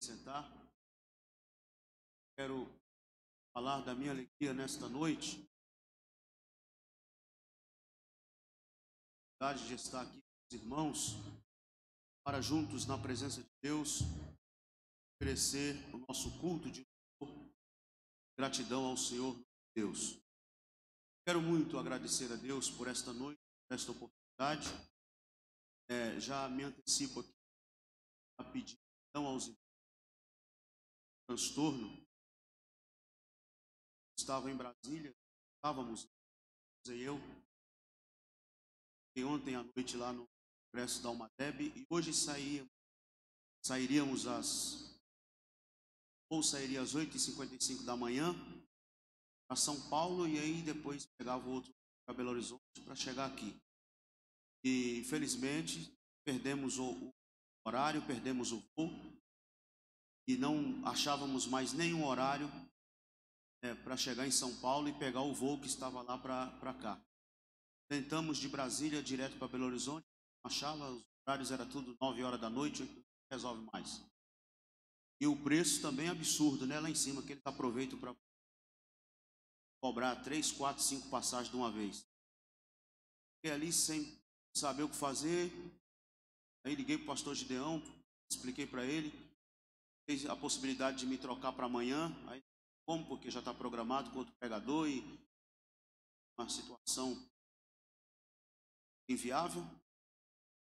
Sentar. Quero falar da minha alegria nesta noite, de estar aqui com os irmãos, para juntos na presença de Deus, oferecer o nosso culto de louvor, gratidão ao Senhor Deus. Quero muito agradecer a Deus por esta noite, por esta oportunidade. Já me antecipo aqui a pedir perdão aos irmãos. Transtorno. Estava em Brasília, estávamos, eu, e ontem à noite lá no Congresso da Almadeb, e hoje sairíamos às 8h55 da manhã para São Paulo, e aí depois pegava o outro para Belo Horizonte para chegar aqui. E infelizmente perdemos o horário, perdemos o voo, e não achávamos mais nenhum horário para chegar em São Paulo e pegar o voo que estava lá para cá. Tentamos de Brasília direto para Belo Horizonte, achava, os horários era tudo 9 horas da noite, não resolve mais. E o preço também é absurdo, né? Lá em cima, que eles aproveitam para cobrar 3, 4, 5 passagens de uma vez. Fiquei ali sem saber o que fazer. Aí liguei para o pastor Gideão, expliquei para ele, fez a possibilidade de me trocar para amanhã. Aí, como? Porque já está programado com outro pregador e uma situação inviável.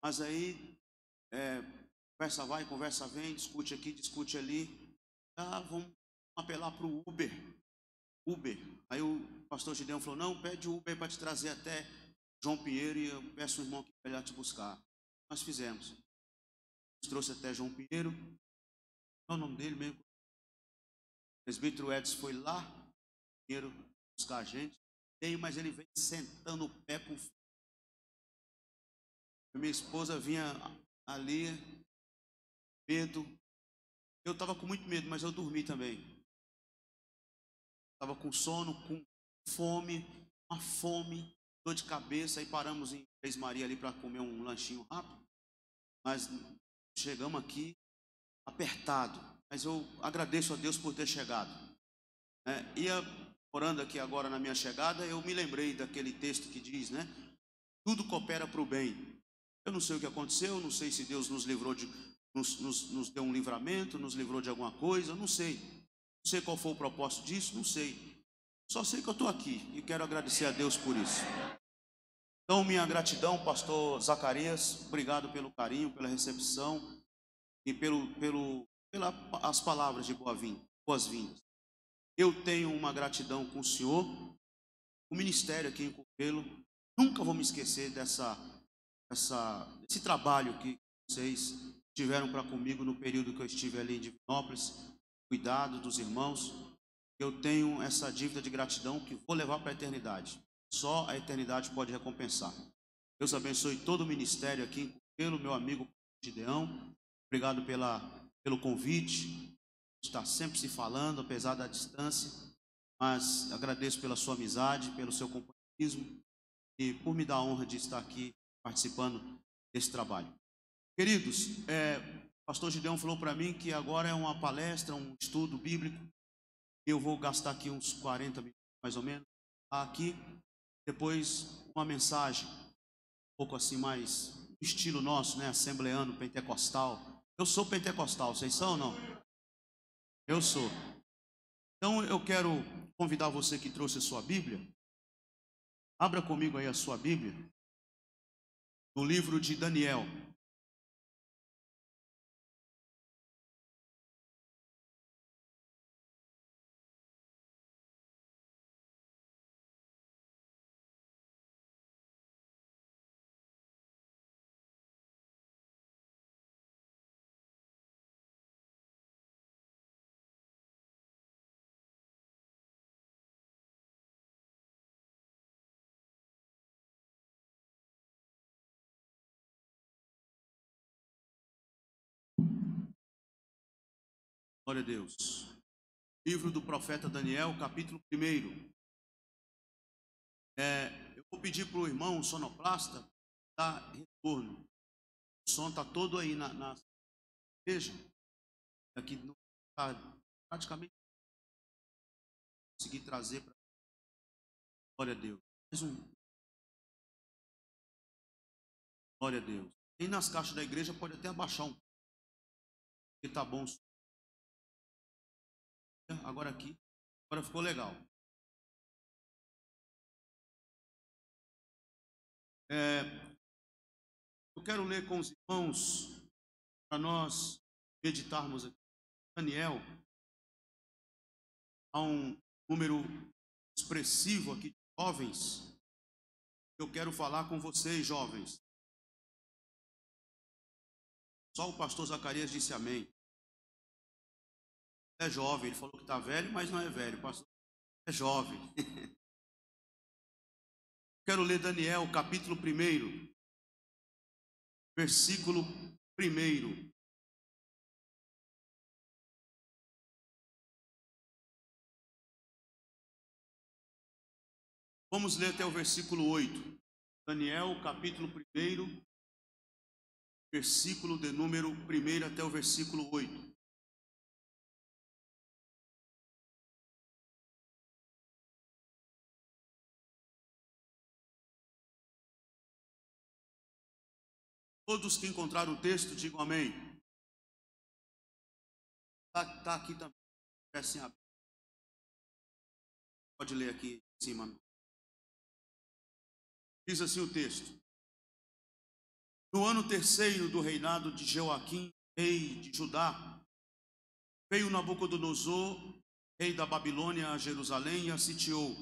Mas aí, conversa vai, conversa vem, discute aqui, discute ali. Vamos apelar para o Uber. Aí o pastor Gideão falou: não, pede o Uber para te trazer até João Pinheiro, e eu peço o irmão que vai lá te buscar. Nós fizemos. Nos trouxe até João Pinheiro. Qual é o nome dele mesmo? O presbítero Edson foi lá, Pinheiro, buscar a gente. Mas ele veio sentando o pé com fome. Minha esposa vinha ali, medo. Eu estava com muito medo, mas eu dormi também. Estava com sono, com fome, uma fome, dor de cabeça. Aí paramos em Três Maria ali para comer um lanchinho rápido. Mas chegamos aqui apertado. Mas eu agradeço a Deus por ter chegado. Ia orando aqui agora na minha chegada, eu me lembrei daquele texto que diz, né? Tudo coopera para o bem. Eu não sei o que aconteceu, não sei se Deus nos livrou nos deu um livramento, nos livrou de alguma coisa, não sei. Não sei qual foi o propósito disso, não sei. Só sei que eu estou aqui e quero agradecer a Deus por isso. Então, minha gratidão, pastor Zacarias, obrigado pelo carinho, pela recepção e pelas palavras de boas-vindas. Eu tenho uma gratidão com o senhor, o ministério aqui em Copelo. Nunca vou me esquecer desse trabalho que vocês tiveram para comigo no período que eu estive ali em Divinópolis, cuidado dos irmãos. Eu tenho essa dívida de gratidão que vou levar para a eternidade. Só a eternidade pode recompensar. Deus abençoe todo o ministério aqui em Copelo, meu amigo Gideão. Obrigado pelo convite. Está sempre se falando, apesar da distância. Mas agradeço pela sua amizade, pelo seu companheirismo e por me dar a honra de estar aqui participando desse trabalho. Queridos, o pastor Gideão falou para mim que agora é uma palestra, um estudo bíblico. Eu vou gastar aqui uns 40 minutos, mais ou menos, aqui. Depois uma mensagem, um pouco assim mais estilo nosso, né? Assembleano, pentecostal. Eu sou pentecostal, vocês são ou não? Eu sou. Então eu quero convidar você que trouxe a sua Bíblia. Abra comigo aí a sua Bíblia. No livro de Daniel. Glória a Deus. Livro do profeta Daniel, capítulo 1. Eu vou pedir para o irmão sonoplasta dar retorno. O som está todo aí na igreja. aqui não está praticamente conseguir trazer para glória a Deus. Mais um. Glória a Deus. E nas caixas da igreja pode até abaixar um pouco, porque está bom. Agora aqui, agora ficou legal. Eu quero ler com os irmãos, para nós meditarmos aqui. Daniel, há um número expressivo aqui de jovens. Eu quero falar com vocês, jovens. Só o pastor Zacarias disse amém. É jovem, ele falou que está velho, mas não é velho. O pastor é jovem. Quero ler Daniel, capítulo 1, versículo 1. Vamos ler até o versículo 8. Daniel, capítulo 1, versículo de número 1 até o versículo 8. Todos que encontraram o texto, digam amém. Está aqui também. Pode ler aqui em cima. Diz assim o texto. No ano 3º do reinado de Joaquim, rei de Judá, veio Nabucodonosor, rei da Babilônia, a Jerusalém e a sitiou.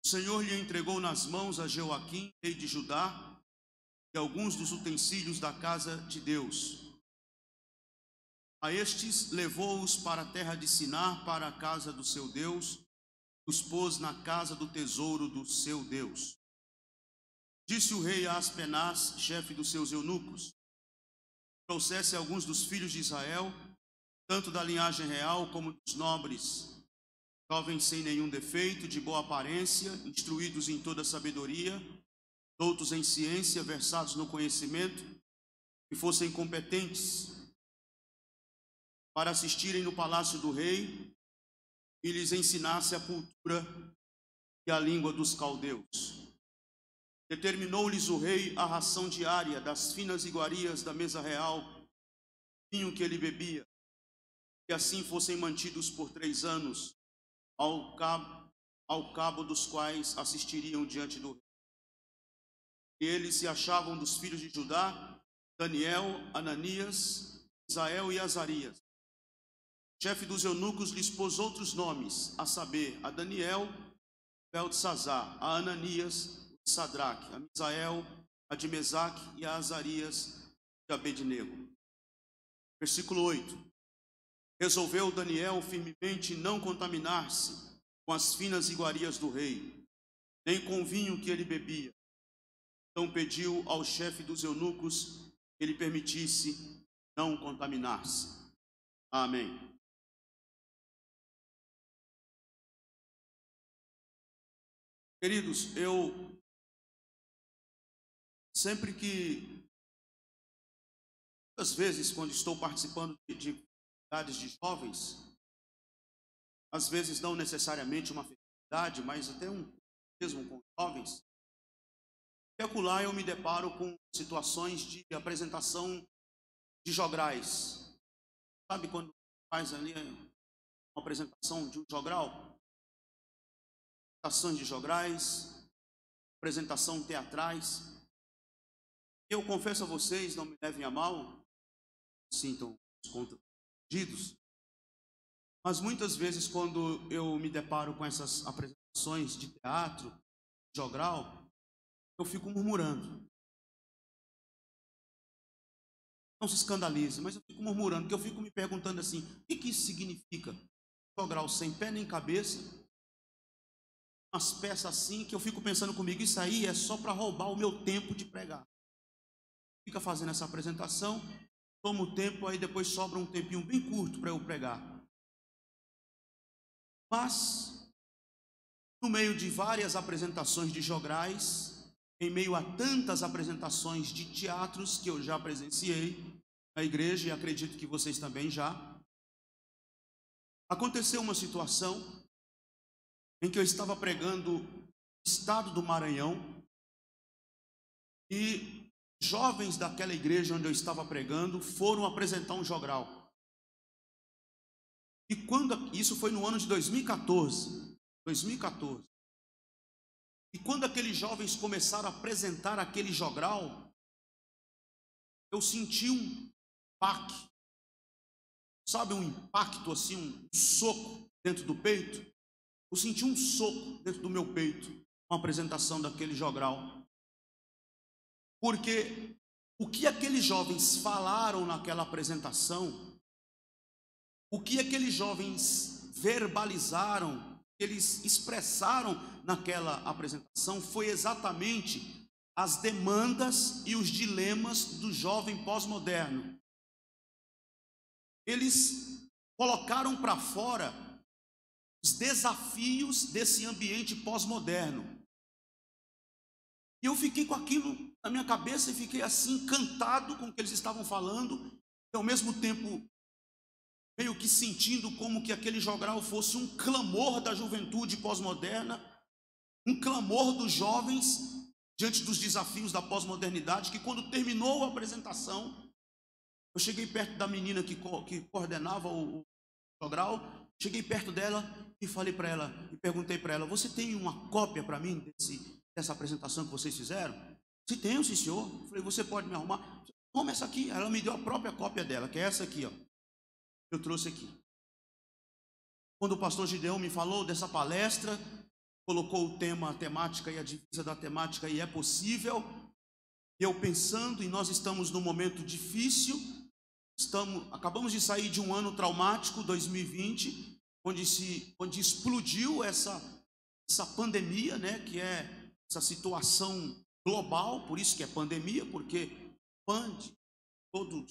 O Senhor lhe entregou nas mãos a Joaquim, rei de Judá, e alguns dos utensílios da casa de Deus. A estes levou-os para a terra de Sinar, para a casa do seu Deus, os pôs na casa do tesouro do seu Deus. Disse o rei a Aspenaz, chefe dos seus eunucos, trouxesse alguns dos filhos de Israel, tanto da linhagem real como dos nobres, jovens sem nenhum defeito, de boa aparência, instruídos em toda sabedoria, doutos em ciência, versados no conhecimento, que fossem competentes para assistirem no palácio do rei e lhes ensinasse a cultura e a língua dos caldeus. Determinou-lhes o rei a ração diária das finas iguarias da mesa real, vinho que ele bebia, e assim fossem mantidos por 3 anos, ao cabo dos quais assistiriam diante do rei. E eles se achavam dos filhos de Judá, Daniel, Ananias, Misael e Azarias. O chefe dos eunucos lhes pôs outros nomes, a saber, a Daniel, Beltesazar, a Ananias, Sadraque, a Misael, a de Mesaque e a Azarias de Abednego. Versículo 8. Resolveu Daniel firmemente não contaminar-se com as finas iguarias do rei, nem com o vinho que ele bebia. Então pediu ao chefe dos eunucos que ele permitisse não contaminar-se. Amém. Queridos, eu sempre que, às vezes, quando estou participando de atividades de jovens, às vezes não necessariamente uma festividade, mas até mesmo com jovens, e acolá eu me deparo com situações de apresentação de jograis. Sabe quando faz ali uma apresentação de um jogral? Apresentações de jograis, apresentação teatrais. Eu confesso a vocês, não me levem a mal, sintam os constrangidos, mas muitas vezes quando eu me deparo com essas apresentações de teatro, jogral, eu fico murmurando. Não se escandalize, mas eu fico murmurando, porque eu fico me perguntando assim, o que isso significa? Jogral sem pé nem cabeça, umas peças assim, que eu fico pensando comigo, isso aí é só para roubar o meu tempo de pregar. Fica fazendo essa apresentação, toma o tempo, aí depois sobra um tempinho bem curto para eu pregar. Mas, no meio de várias apresentações de jograis, em meio a tantas apresentações de teatros que eu já presenciei, na igreja, e acredito que vocês também já. Aconteceu uma situação em que eu estava pregando no estado do Maranhão e jovens daquela igreja onde eu estava pregando foram apresentar um jogral. E isso foi no ano de 2014. E quando aqueles jovens começaram a apresentar aquele jogral, eu senti um baque. Sabe, um impacto assim, um soco dentro do peito? Eu senti um soco dentro do meu peito com a apresentação daquele jogral. Porque o que aqueles jovens falaram naquela apresentação, o que aqueles jovens verbalizaram, eles expressaram naquela apresentação, foi exatamente as demandas e os dilemas do jovem pós-moderno. Eles colocaram para fora os desafios desse ambiente pós-moderno. E eu fiquei com aquilo na minha cabeça e fiquei assim encantado com o que eles estavam falando, e ao mesmo tempo meio que sentindo como que aquele jogral fosse um clamor da juventude pós-moderna, um clamor dos jovens diante dos desafios da pós-modernidade, que quando terminou a apresentação, eu cheguei perto da menina que coordenava o jogral, cheguei perto dela e falei para ela, e perguntei para ela: você tem uma cópia para mim dessa apresentação que vocês fizeram? Se tenho, sim, senhor. Eu falei: você pode me arrumar? Toma essa aqui. Ela me deu a própria cópia dela, que é essa aqui, ó. Eu trouxe aqui. Quando o pastor Gideão me falou dessa palestra, colocou o tema, a temática e a divisa da temática, e é possível. Eu pensando, e nós estamos num momento difícil, acabamos de sair de um ano traumático, 2020, onde explodiu essa pandemia, né, que é essa situação global, por isso que é pandemia, porque expande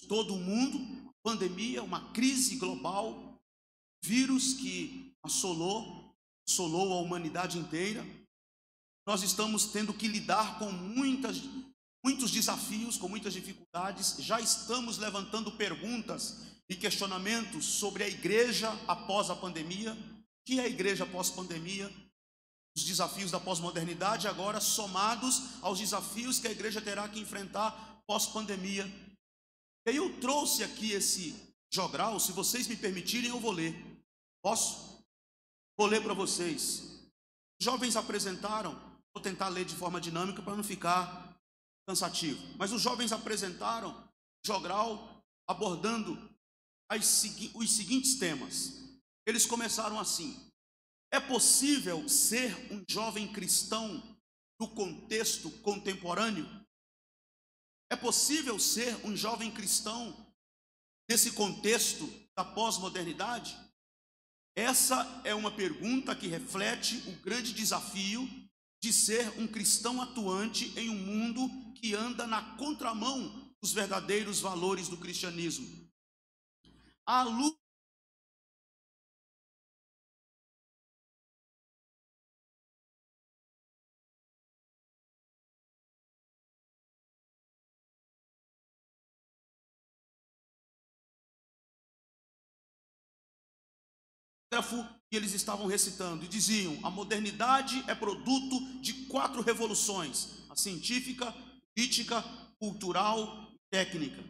todo o mundo, pandemia, uma crise global, vírus que assolou a humanidade inteira. Nós estamos tendo que lidar com muitos desafios, com muitas dificuldades. Já estamos levantando perguntas e questionamentos sobre a igreja após a pandemia. O que é a igreja após pandemia? Os desafios da pós-modernidade agora somados aos desafios que a igreja terá que enfrentar pós-pandemia. E aí eu trouxe aqui esse jogral, se vocês me permitirem eu vou ler. Posso? Vou ler para vocês. Os jovens apresentaram, vou tentar ler de forma dinâmica para não ficar cansativo, mas os jovens apresentaram jogral abordando os seguintes temas. Eles começaram assim: é possível ser um jovem cristão no contexto contemporâneo? É possível ser um jovem cristão nesse contexto da pós-modernidade? Essa é uma pergunta que reflete o grande desafio de ser um cristão atuante em um mundo que anda na contramão dos verdadeiros valores do cristianismo. À luz que eles estavam recitando e diziam: a modernidade é produto de 4 revoluções: a científica, política, cultural e técnica.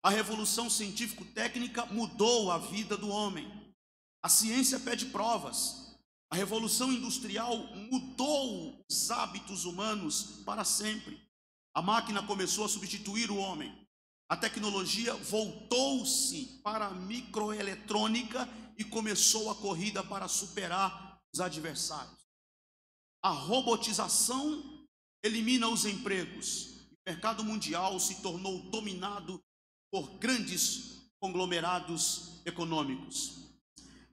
A revolução científico-técnica mudou a vida do homem. A ciência pede provas. A revolução industrial mudou os hábitos humanos para sempre. A máquina começou a substituir o homem. A tecnologia voltou-se para a microeletrônica e começou a corrida para superar os adversários. A robotização elimina os empregos. O mercado mundial se tornou dominado por grandes conglomerados econômicos.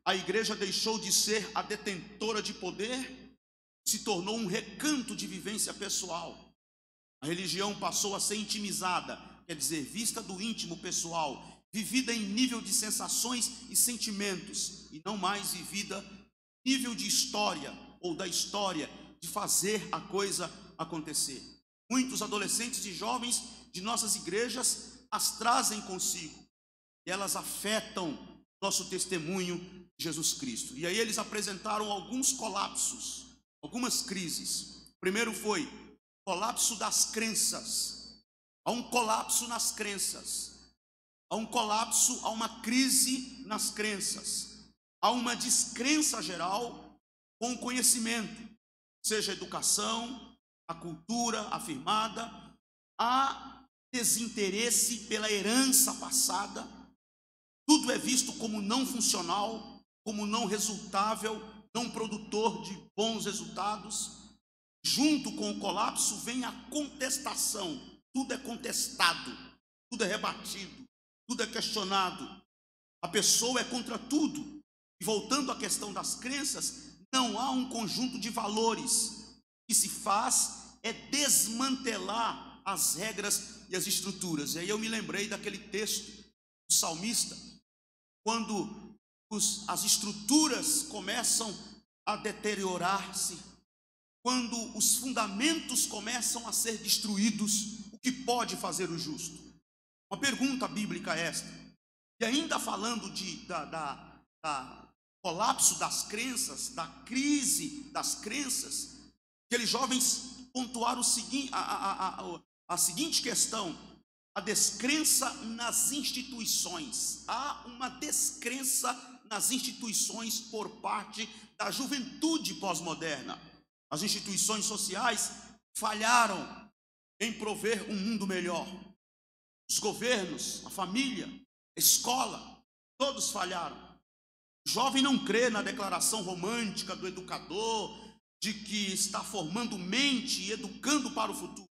A igreja deixou de ser a detentora de poder, se tornou um recanto de vivência pessoal. A religião passou a ser intimizada, quer dizer, vista do íntimo pessoal, vivida em nível de sensações e sentimentos, e não mais vivida nível de história ou da história de fazer a coisa acontecer. Muitos adolescentes e jovens de nossas igrejas as trazem consigo e elas afetam nosso testemunho de Jesus Cristo. E aí eles apresentaram alguns colapsos, algumas crises. O primeiro foi colapso das crenças. Há um colapso nas crenças. Há um colapso, há uma crise nas crenças. Há uma descrença geral com o conhecimento, seja a educação, a cultura afirmada, há desinteresse pela herança passada. Tudo é visto como não funcional, como não resultável, não produtor de bons resultados. Junto com o colapso vem a contestação. Tudo é contestado, tudo é rebatido, tudo é questionado. A pessoa é contra tudo. E voltando à questão das crenças, não há um conjunto de valores. O que se faz é desmantelar as regras e as estruturas. E aí eu me lembrei daquele texto do salmista, quando as estruturas começam a deteriorar-se, quando os fundamentos começam a ser destruídos, o que pode fazer o justo? Uma pergunta bíblica esta. E ainda falando da colapso das crenças, da crise das crenças, aqueles jovens pontuaram a seguinte questão: a descrença nas instituições. Há uma descrença nas instituições por parte da juventude pós-moderna. As instituições sociais falharam em prover um mundo melhor. Os governos, a família, a escola, todos falharam. O jovem não crê na declaração romântica do educador, de que está formando mente e educando para o futuro.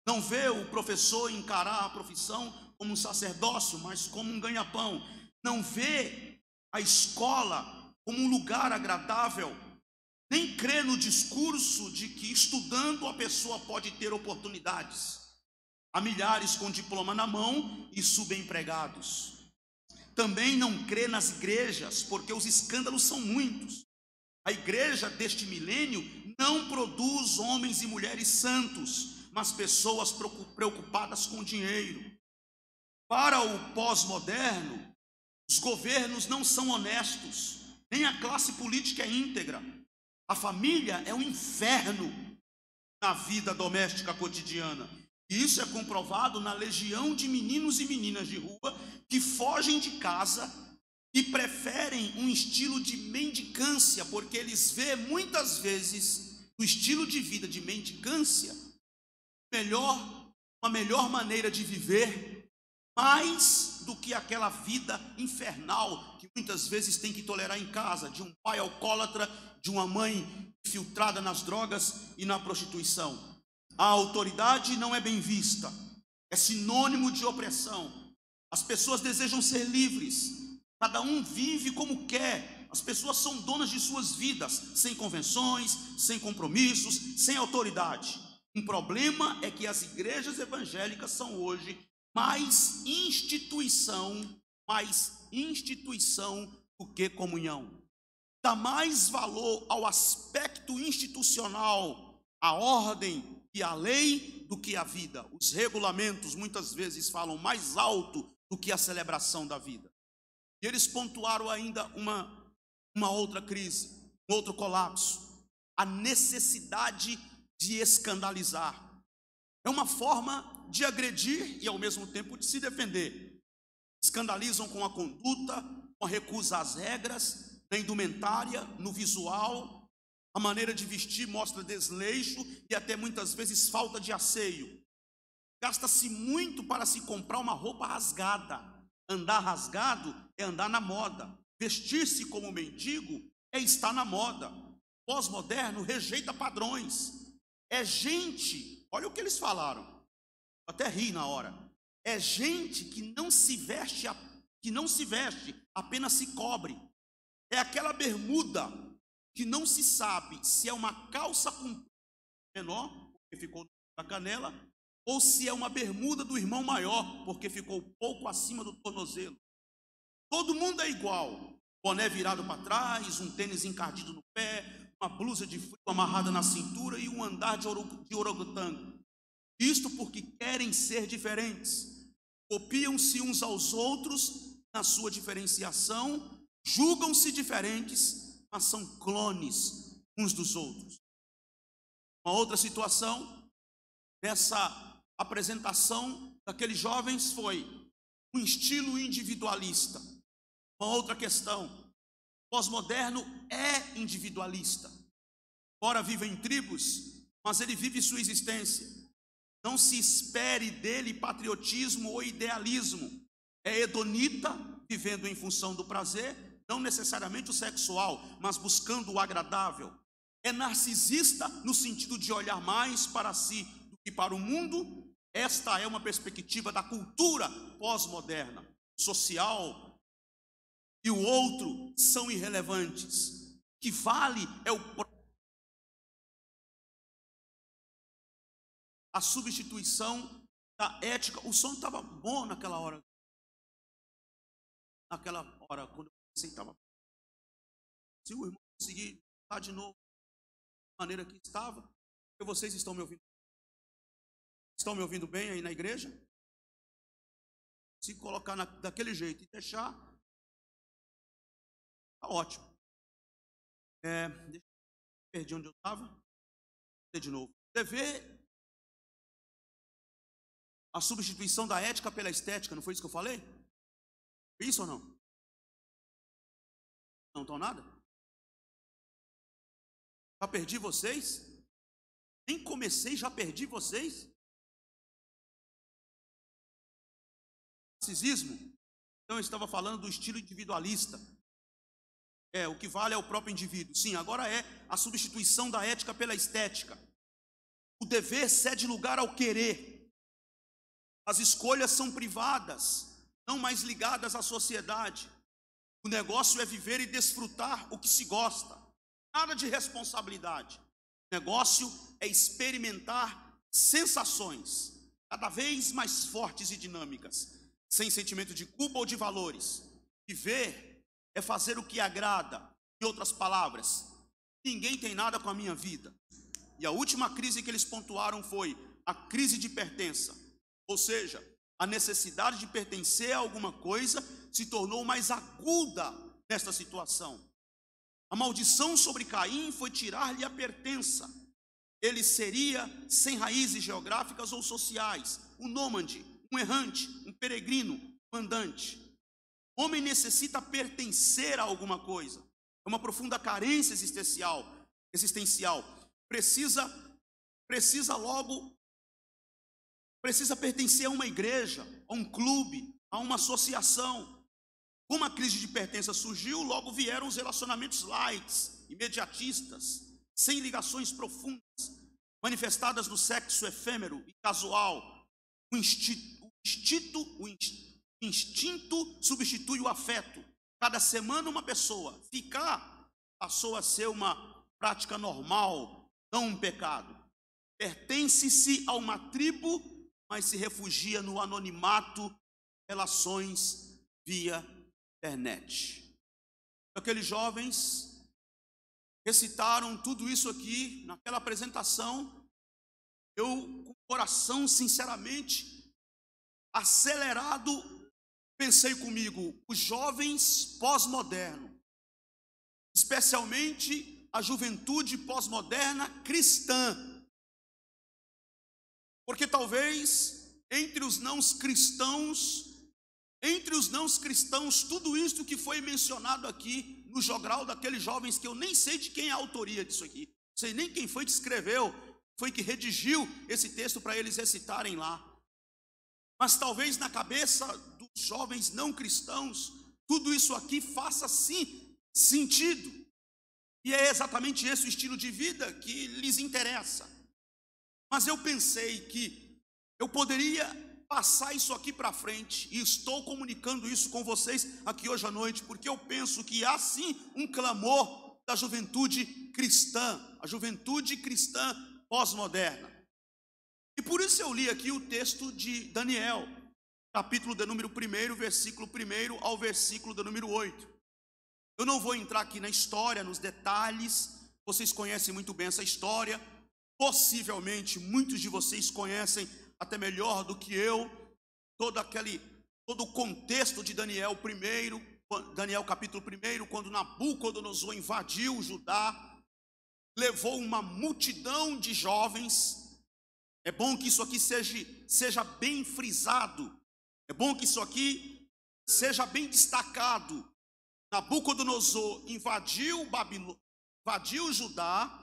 Não vê o professor encarar a profissão como um sacerdócio, mas como um ganha-pão. Não vê a escola como um lugar agradável. Nem crê no discurso de que estudando a pessoa pode ter oportunidades. Há milhares com diploma na mão e subempregados. Também não crê nas igrejas, porque os escândalos são muitos. A igreja deste milênio não produz homens e mulheres santos, mas pessoas preocupadas com dinheiro. Para o pós-moderno, os governos não são honestos, nem a classe política é íntegra. A família é um inferno na vida doméstica cotidiana. E isso é comprovado na legião de meninos e meninas de rua que fogem de casa e preferem um estilo de mendicância, porque eles vêem muitas vezes o estilo de vida de mendicância uma melhor maneira de viver, mais do que aquela vida infernal que muitas vezes tem que tolerar em casa, de um pai alcoólatra, de uma mãe infiltrada nas drogas e na prostituição. A autoridade não é bem vista, é sinônimo de opressão. As pessoas desejam ser livres, cada um vive como quer. As pessoas são donas de suas vidas, sem convenções, sem compromissos, sem autoridade. Um problema é que as igrejas evangélicas são hoje mais instituição do que comunhão. Dá mais valor ao aspecto institucional, à ordem e à lei, do que à vida. Os regulamentos muitas vezes falam mais alto do que a celebração da vida. E eles pontuaram ainda uma outra crise, um outro colapso: a necessidade de escandalizar. É uma forma de agredir e ao mesmo tempo de se defender. Escandalizam com a conduta, com a recusa às regras, na indumentária, no visual. A maneira de vestir mostra desleixo e até muitas vezes falta de asseio. Gasta-se muito para se comprar uma roupa rasgada. Andar rasgado é andar na moda. Vestir-se como mendigo é estar na moda. Pós-moderno rejeita padrões. É gente, olha o que eles falaram, até ri na hora. É gente que não se veste, apenas se cobre. É aquela bermuda que não se sabe se é uma calça comprida menor, porque ficou na canela, ou se é uma bermuda do irmão maior, porque ficou pouco acima do tornozelo. Todo mundo é igual. Boné virado para trás, um tênis encardido no pé, uma blusa de frio amarrada na cintura e um andar de orangotango. Isto porque querem ser diferentes. copiam-se uns aos outros na sua diferenciação, julgam-se diferentes, mas são clones uns dos outros. Uma outra situação nessa apresentação daqueles jovens foi um estilo individualista. Uma outra questão: o pós-moderno é individualista. Ora vive em tribos, mas ele vive sua existência. Não se espere dele patriotismo ou idealismo. É hedonita, vivendo em função do prazer, não necessariamente o sexual, mas buscando o agradável. É narcisista no sentido de olhar mais para si do que para o mundo. Esta é uma perspectiva da cultura pós-moderna. Social e o outro são irrelevantes. O que vale é a substituição da ética. O som estava bom naquela hora. Quando eu pensei, estava. Se o irmão conseguir estar de novo da maneira que estava, porque vocês estão me ouvindo. Estão me ouvindo bem aí na igreja? Se colocar daquele jeito e deixar, tá ótimo. Perdi onde eu estava. De novo. Dever a substituição da ética pela estética, não foi isso que eu falei? Foi isso ou não? Não estão nada? Já perdi vocês? Nem comecei, já perdi vocês? Narcisismo. Então eu estava falando do estilo individualista. O que vale é o próprio indivíduo. Sim, agora é a substituição da ética pela estética. O dever cede lugar ao querer. As escolhas são privadas, não mais ligadas à sociedade. O negócio é viver e desfrutar o que se gosta. Nada de responsabilidade. O negócio é experimentar sensações cada vez mais fortes e dinâmicas, sem sentimento de culpa ou de valores. Viver é fazer o que agrada. Em outras palavras, ninguém tem nada com a minha vida. E a última crise que eles pontuaram foi a crise de pertença. Ou seja, a necessidade de pertencer a alguma coisa se tornou mais aguda nesta situação. A maldição sobre Caim foi tirar-lhe a pertença. Ele seria sem raízes geográficas ou sociais, um nômade, um errante, um peregrino, um andante. O homem necessita pertencer a alguma coisa. É uma profunda carência existencial. Precisa pertencer a uma igreja, a um clube, a uma associação. Como a crise de pertença surgiu, logo vieram os relacionamentos light, imediatistas, sem ligações profundas, manifestadas no sexo efêmero e casual. O instinto substitui o afeto. Cada semana uma pessoa. Ficar passou a ser uma prática normal, não um pecado. Pertence-se a uma tribo, mas se refugia no anonimato, relações via internet. Aqueles jovens recitaram tudo isso aqui naquela apresentação. Eu, com o coração sinceramente acelerado, pensei comigo: os jovens pós-modernos, especialmente a juventude pós-moderna cristã. Porque talvez entre os não cristãos, tudo isso que foi mencionado aqui no jogral daqueles jovens, que eu nem sei de quem é a autoria disso aqui, não sei nem quem foi que escreveu, foi que redigiu esse texto para eles recitarem lá. Mas talvez na cabeça dos jovens não cristãos, tudo isso aqui faça sim sentido. E é exatamente esse o estilo de vida que lhes interessa. Mas eu pensei que eu poderia passar isso aqui para frente, e estou comunicando isso com vocês aqui hoje à noite, porque eu penso que há sim um clamor da juventude cristã, a juventude cristã pós-moderna. E por isso eu li aqui o texto de Daniel, capítulo de número 1, versículo 1 ao versículo de número 8. Eu não vou entrar aqui na história, nos detalhes, vocês conhecem muito bem essa história. Possivelmente muitos de vocês conhecem até melhor do que eu todo o contexto de Daniel capítulo 1, quando Nabucodonosor invadiu Judá, levou uma multidão de jovens. É bom que isso aqui seja bem frisado, é bom que isso aqui seja bem destacado. Nabucodonosor invadiu Judá,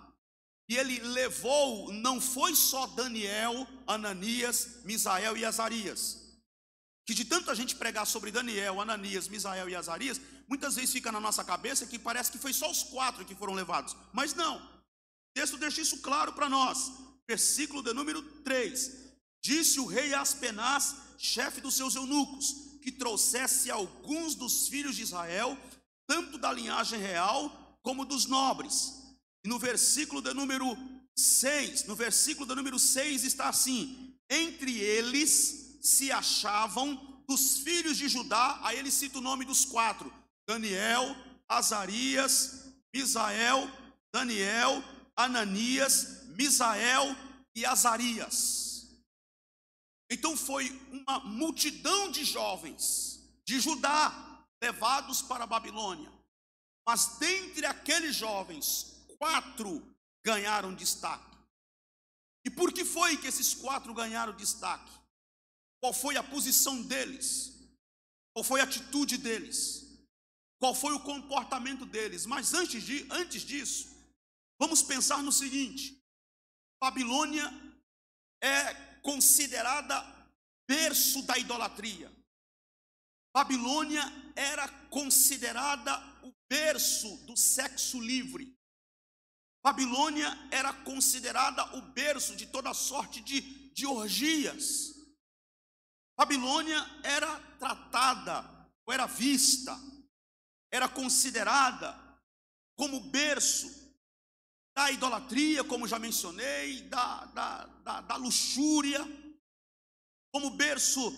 e ele levou, não foi só Daniel, Ananias, Misael e Azarias, que de tanta gente pregar sobre Daniel, Ananias, Misael e Azarias, muitas vezes fica na nossa cabeça que parece que foi só os 4 que foram levados, mas não. O texto deixa isso claro para nós. Versículo de número 3: disse o rei Aspenaz, chefe dos seus eunucos, que trouxesse alguns dos filhos de Israel, tanto da linhagem real como dos nobres. E no versículo de número 6 está assim: entre eles se achavam dos filhos de Judá. Aí ele cita o nome dos 4: Daniel, Azarias, Misael, Daniel, Ananias, Misael e Azarias. Então foi uma multidão de jovens de Judá levados para a Babilônia. Mas dentre aqueles jovens, 4 ganharam destaque. E por que foi que esses 4 ganharam destaque? Qual foi a posição deles? Qual foi a atitude deles? Qual foi o comportamento deles? Mas antes disso, vamos pensar no seguinte: Babilônia é considerada berço da idolatria. Babilônia era considerada o berço do sexo livre. Babilônia era considerada o berço de toda sorte de orgias. Babilônia era tratada, ou era vista, era considerada como berço da idolatria, como já mencionei, da luxúria, como berço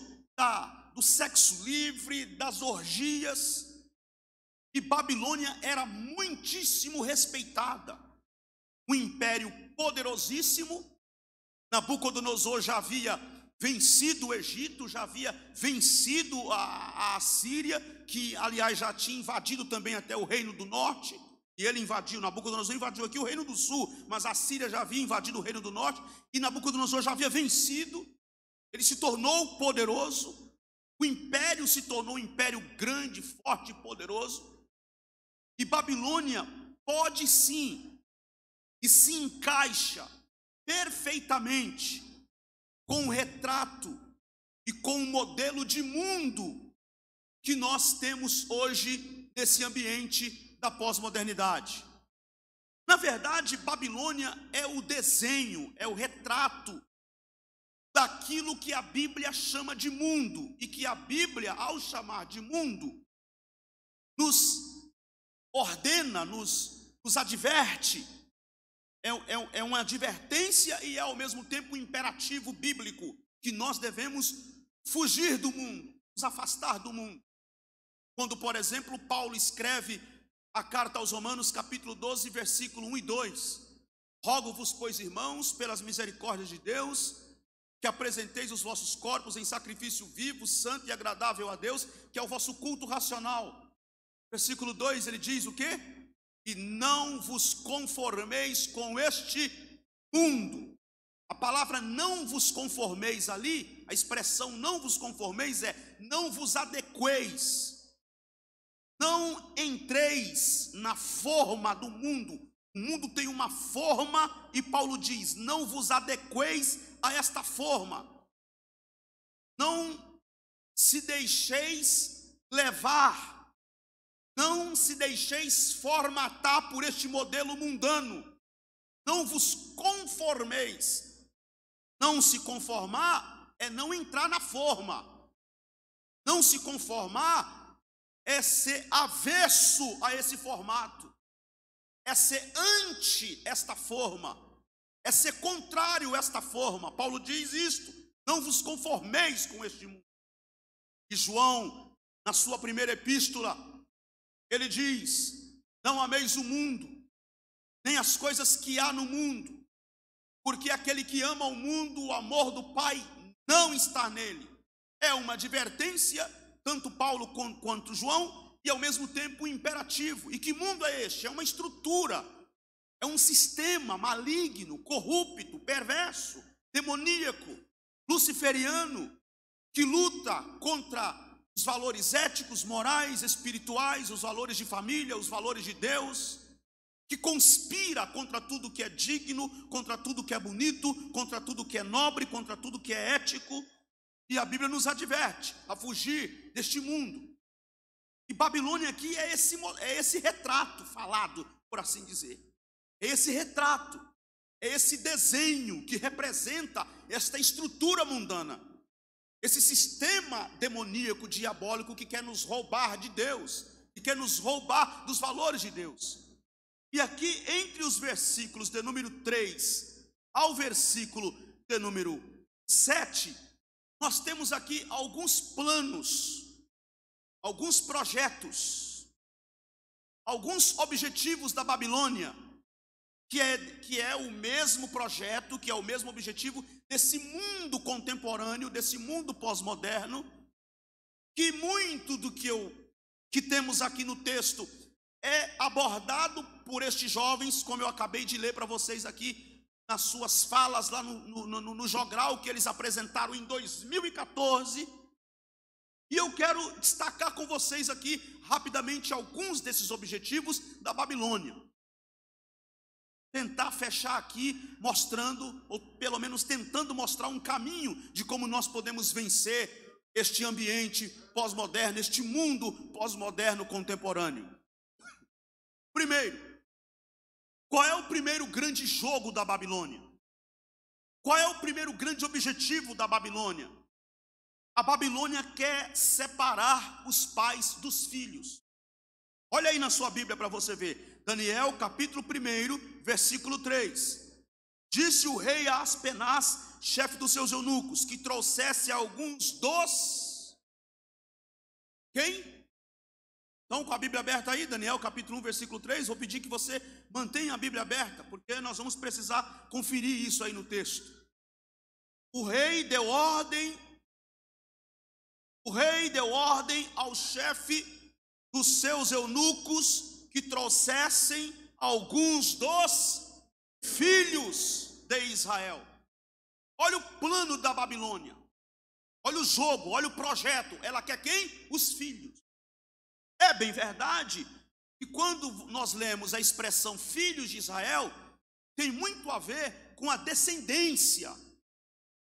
do sexo livre, das orgias. E Babilônia era muitíssimo respeitada, um império poderosíssimo. Nabucodonosor já havia vencido o Egito, já havia vencido a Assíria, que aliás já tinha invadido também até o reino do norte. E ele invadiu, Nabucodonosor invadiu aqui o reino do sul, mas a Síria já havia invadido o reino do norte, e Nabucodonosor já havia vencido. Ele se tornou poderoso, o império se tornou um império grande, forte e poderoso. E Babilônia pode sim, e se encaixa perfeitamente com o retrato e com o modelo de mundo que nós temos hoje nesse ambiente da pós-modernidade. Na verdade, Babilônia é o desenho, é o retrato daquilo que a Bíblia chama de mundo, e que a Bíblia, ao chamar de mundo, nos ordena, nos adverte. É uma advertência e é ao mesmo tempo um imperativo bíblico, que nós devemos fugir do mundo, nos afastar do mundo. Quando, por exemplo, Paulo escreve a carta aos Romanos, capítulo 12, versículo 1 e 2: rogo-vos, pois, irmãos, pelas misericórdias de Deus, que apresenteis os vossos corpos em sacrifício vivo, santo e agradável a Deus, que é o vosso culto racional. Versículo 2, ele diz o quê? E não vos conformeis com este mundo. A palavra não vos conformeis ali, a expressão não vos conformeis é não vos adequeis. Não entreis na forma do mundo. O mundo tem uma forma e Paulo diz: não vos adequeis a esta forma. Não se deixeis levar. Não se deixeis formatar por este modelo mundano. Não vos conformeis. Não se conformar é não entrar na forma. Não se conformar é ser avesso a esse formato. É ser anti esta forma. É ser contrário a esta forma. Paulo diz isto: não vos conformeis com este mundo. E João, na sua primeira epístola, ele diz: não ameis o mundo, nem as coisas que há no mundo, porque aquele que ama o mundo, o amor do Pai não está nele. É uma advertência, tanto Paulo quanto João, e ao mesmo tempo um imperativo. E que mundo é este? É uma estrutura, é um sistema maligno, corrupto, perverso, demoníaco, luciferiano, que luta contra os valores éticos, morais, espirituais, os valores de família, os valores de Deus, que conspira contra tudo que é digno, contra tudo que é bonito, contra tudo que é nobre, contra tudo que é ético. E a Bíblia nos adverte a fugir deste mundo. E Babilônia aqui é esse retrato falado, por assim dizer. É esse retrato, é esse desenho que representa esta estrutura mundana. Esse sistema demoníaco, diabólico, que quer nos roubar de Deus, que quer nos roubar dos valores de Deus. E aqui, entre os versículos de número 3 ao versículo de número 7, nós temos aqui alguns planos, alguns projetos, alguns objetivos da Babilônia, que é o mesmo projeto, que é o mesmo objetivo desse mundo contemporâneo, desse mundo pós-moderno, que muito do que temos aqui no texto é abordado por estes jovens, como eu acabei de ler para vocês aqui, nas suas falas lá no jogral que eles apresentaram em 2014. E eu quero destacar com vocês aqui, rapidamente, alguns desses objetivos da Babilônia. Tentar fechar aqui, mostrando, ou pelo menos tentando mostrar um caminho de como nós podemos vencer este ambiente pós-moderno, este mundo pós-moderno contemporâneo. Primeiro, qual é o primeiro grande jogo da Babilônia? Qual é o primeiro grande objetivo da Babilônia? A Babilônia quer separar os pais dos filhos. Olha aí na sua Bíblia para você ver. Daniel, capítulo 1, versículo 3. Disse o rei a Aspenaz, chefe dos seus eunucos, que trouxesse alguns dos... Quem? Então, com a Bíblia aberta aí, Daniel capítulo 1, versículo 3, vou pedir que você mantenha a Bíblia aberta, porque nós vamos precisar conferir isso aí no texto. O rei deu ordem ao chefe dos seus eunucos que trouxessem alguns dos filhos de Israel. Olha o plano da Babilônia, olha o jogo, olha o projeto. Ela quer quem? Os filhos. É bem verdade que quando nós lemos a expressão filhos de Israel, tem muito a ver com a descendência.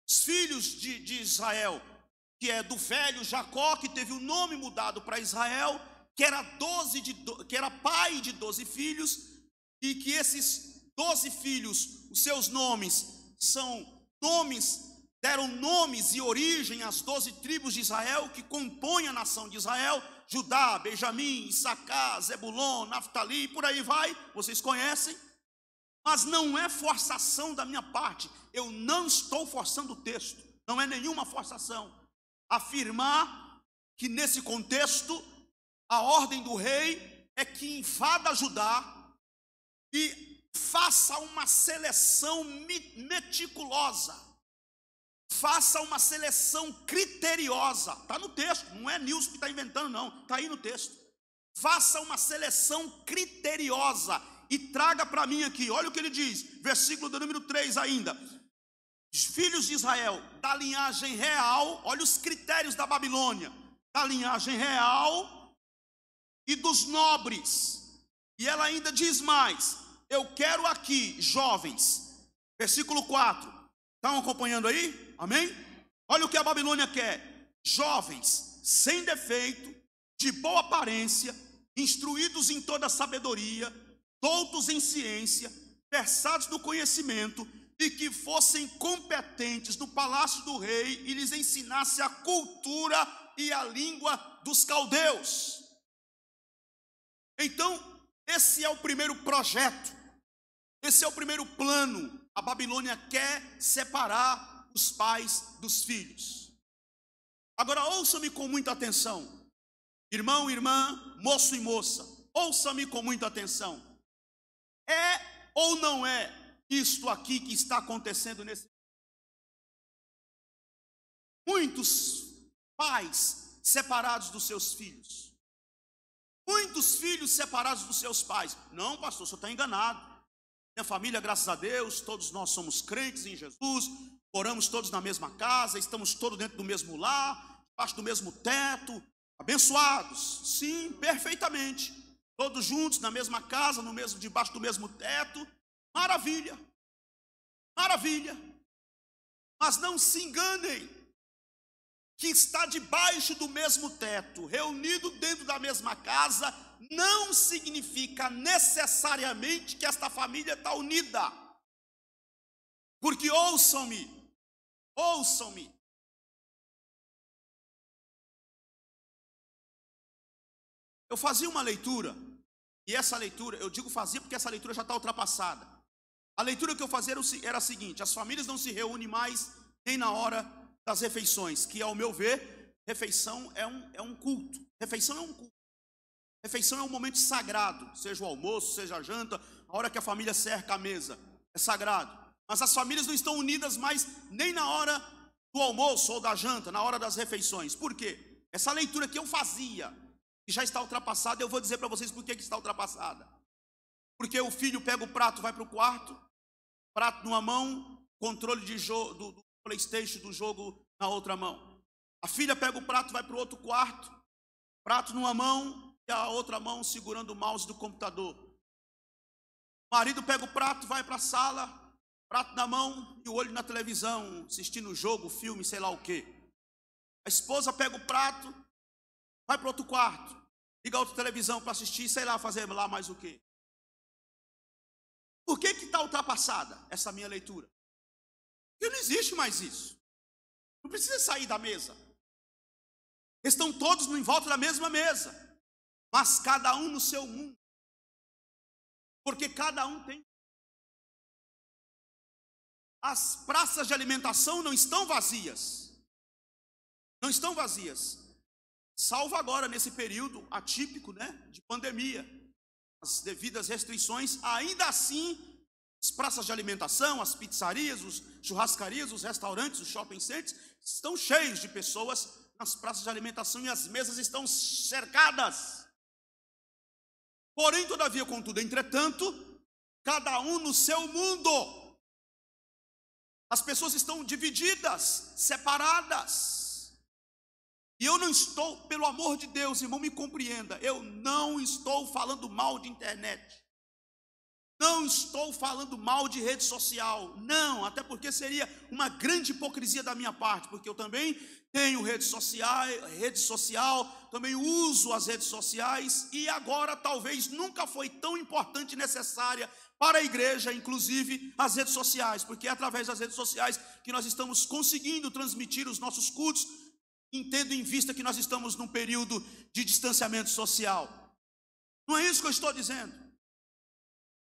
Os filhos de Israel, que é do velho Jacó, que teve o nome mudado para Israel, que era pai de 12 filhos, e que esses 12 filhos, os seus nomes deram nomes e origem às 12 tribos de Israel, que compõem a nação de Israel: Judá, Benjamim, Issacar, Zebulon, Naftali, por aí vai, vocês conhecem. Mas não é forçação da minha parte, eu não estou forçando o texto, não é nenhuma forçação afirmar que nesse contexto a ordem do rei é que invada Judá e faça uma seleção meticulosa, faça uma seleção criteriosa. Está no texto, não é Nilson que está inventando não, está aí no texto. Faça uma seleção criteriosa e traga para mim aqui, olha o que ele diz, versículo do número 3 ainda. Os filhos de Israel, da linhagem real, olha os critérios da Babilônia, da linhagem real e dos nobres. E ela ainda diz mais: eu quero aqui jovens, versículo 4, estão acompanhando aí? Amém? Olha o que a Babilônia quer: jovens sem defeito, de boa aparência, instruídos em toda sabedoria, doutos em ciência, versados no conhecimento, e que fossem competentes no palácio do rei e lhes ensinasse a cultura e a língua dos caldeus. Então, esse é o primeiro projeto, esse é o primeiro plano. A Babilônia quer separar os pais dos filhos. Agora ouça-me com muita atenção, irmão, irmã, moço e moça, ouça-me com muita atenção. É ou não é isto aqui que está acontecendo nesse... Muitos pais separados dos seus filhos. Muitos filhos separados dos seus pais. Não, pastor, o senhor está enganado. Minha família, graças a Deus, todos nós somos crentes em Jesus, moramos todos na mesma casa, estamos todos dentro do mesmo lar, debaixo do mesmo teto, abençoados. Sim, perfeitamente. Todos juntos na mesma casa, debaixo do mesmo teto. Maravilha. Maravilha. Mas não se enganem, que está debaixo do mesmo teto, reunido dentro da mesma casa, não significa necessariamente que esta família está unida. Porque ouçam-me. Eu fazia uma leitura, e essa leitura, eu digo fazia porque essa leitura já está ultrapassada. A leitura que eu fazia era a seguinte: as famílias não se reúnem mais nem na hora das refeições, que ao meu ver, refeição é um culto. Refeição é um culto. Refeição é um momento sagrado, seja o almoço, seja a janta, a hora que a família cerca a mesa, é sagrado. Mas as famílias não estão unidas mais nem na hora do almoço ou da janta, na hora das refeições. Por quê? Essa leitura que eu fazia, que já está ultrapassada, eu vou dizer para vocês por que está ultrapassada. Porque o filho pega o prato, vai para o quarto, prato numa mão, controle de jogo, do PlayStation, do jogo na outra mão. A filha pega o prato, vai para o outro quarto, prato numa mão e a outra mão segurando o mouse do computador. O marido pega o prato, vai para a sala, prato na mão e o olho na televisão, assistindo o jogo, filme, sei lá o quê. A esposa pega o prato, vai para outro quarto, liga a outra televisão para assistir, sei lá, fazer lá mais o quê. Por que está ultrapassada essa minha leitura? Porque não existe mais isso. Não precisa sair da mesa. Estão todos em volta da mesma mesa, mas cada um no seu mundo. Porque cada um tem. As praças de alimentação não estão vazias. Não estão vazias. Salvo agora nesse período atípico, de pandemia. As devidas restrições, ainda assim, as praças de alimentação, as pizzarias, os churrascarias, os restaurantes, os shopping centers, estão cheios de pessoas nas praças de alimentação e as mesas estão cercadas. Porém, todavia, contudo, entretanto, cada um no seu mundo. As pessoas estão divididas, separadas. E eu não estou, pelo amor de Deus, irmão, me compreenda, eu não estou falando mal de internet. Não estou falando mal de rede social, não, até porque seria uma grande hipocrisia da minha parte, porque eu também tenho rede social, também uso as redes sociais, e agora talvez nunca foi tão importante e necessária para a igreja, inclusive as redes sociais, porque é através das redes sociais que nós estamos conseguindo transmitir os nossos cultos, tendo em vista que nós estamos num período de distanciamento social. Não é isso que eu estou dizendo.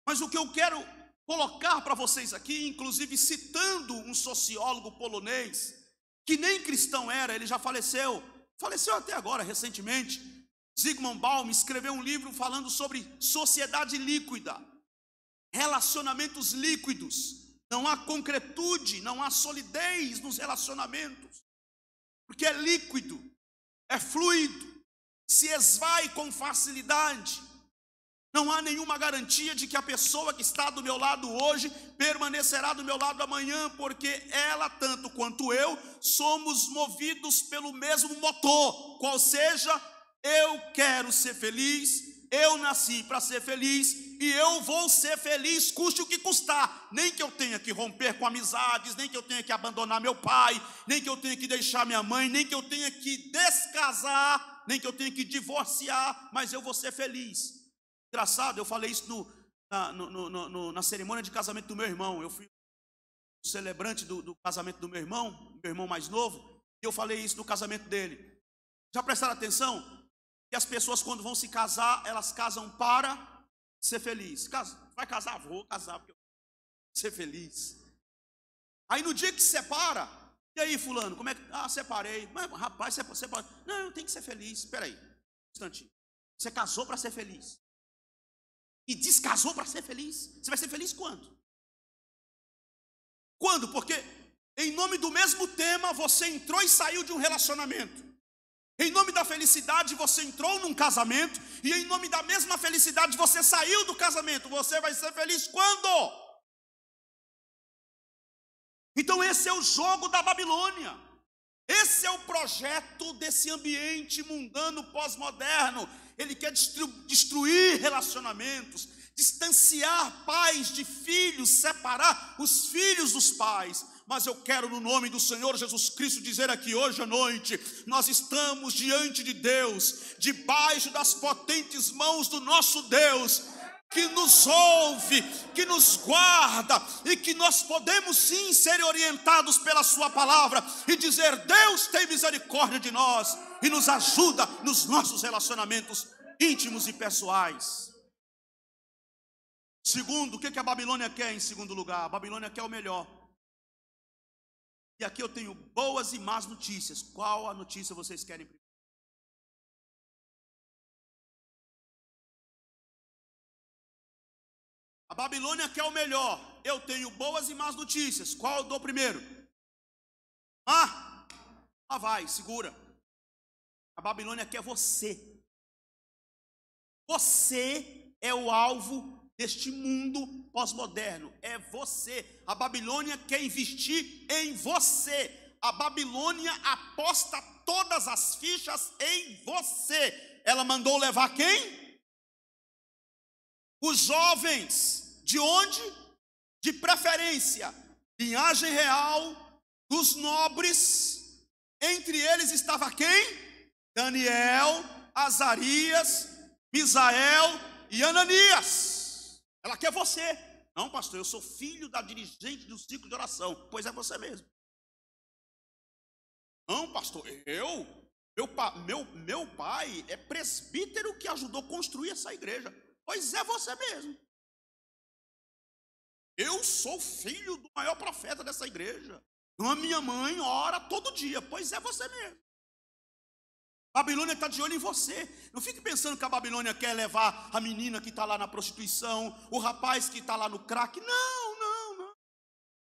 Mas o que eu quero colocar para vocês aqui, inclusive citando um sociólogo polonês, que nem cristão era, ele já faleceu até agora, recentemente. Zygmunt Bauman escreveu um livro falando sobre sociedade líquida, relacionamentos líquidos. Não há concretude, não há solidez nos relacionamentos, porque é líquido, é fluido, se esvai com facilidade. Não há nenhuma garantia de que a pessoa que está do meu lado hoje permanecerá do meu lado amanhã, porque ela, tanto quanto eu, somos movidos pelo mesmo motor, qual seja, eu quero ser feliz, eu nasci para ser feliz e eu vou ser feliz, custe o que custar. Nem que eu tenha que romper com amizades, nem que eu tenha que abandonar meu pai, nem que eu tenha que deixar minha mãe, nem que eu tenha que descasar, nem que eu tenha que divorciar, mas eu vou ser feliz. Engraçado, eu falei isso na cerimônia de casamento do meu irmão. Eu fui o celebrante do casamento do meu irmão mais novo, e eu falei isso no casamento dele. Já prestaram atenção? Que as pessoas, quando vão se casar, elas casam para ser feliz. Vai casar? Vou casar porque eu quero ser feliz. Aí no dia que se separa, e aí fulano, como é que... separei. Mas rapaz, separou. Não, tem que ser feliz. Espera aí, um instantinho. Você casou para ser feliz e descasou para ser feliz. Você vai ser feliz quando? Quando? Porque em nome do mesmo tema você entrou e saiu de um relacionamento. felicidade você entrou num casamento, e em nome da mesma felicidade você saiu do casamento. Você vai ser feliz quando? Então esse é o jogo da Babilônia. Esse é o projeto desse ambiente mundano pós-moderno. Ele quer destruir relacionamentos, distanciar pais de filhos, separar os filhos dos pais. Mas eu quero, no nome do Senhor Jesus Cristo, dizer aqui hoje à noite: nós estamos diante de Deus, debaixo das potentes mãos do nosso Deus, que nos ouve, que nos guarda, e que nós podemos sim ser orientados pela sua palavra e dizer: Deus tem misericórdia de nós e nos ajuda nos nossos relacionamentos íntimos e pessoais. Segundo, o que a Babilônia quer em segundo lugar? A Babilônia quer o melhor. E aqui eu tenho boas e más notícias. Qual a notícia vocês querem primeiro? A Babilônia quer o melhor. Eu tenho boas e más notícias. Qual eu dou primeiro? Vai, segura. A Babilônia quer você. Você é o alvo deste mundo pós-moderno. É você. A Babilônia quer investir em você. A Babilônia aposta todas as fichas em você. Ela mandou levar quem? Os jovens. De onde? De preferência, linhagem real, dos nobres. Entre eles estava quem? Daniel, Azarias, Misael e Ananias. Ela quer você. Não, pastor, eu sou filho da dirigente do ciclo de oração. Pois é você mesmo. Não, pastor, meu pai é presbítero que ajudou a construir essa igreja. Pois é você mesmo. Eu sou filho do maior profeta dessa igreja. A minha mãe ora todo dia. Pois é você mesmo. A Babilônia está de olho em você. Não fique pensando que a Babilônia quer levar a menina que está lá na prostituição, o rapaz que está lá no crack. Não, não, não.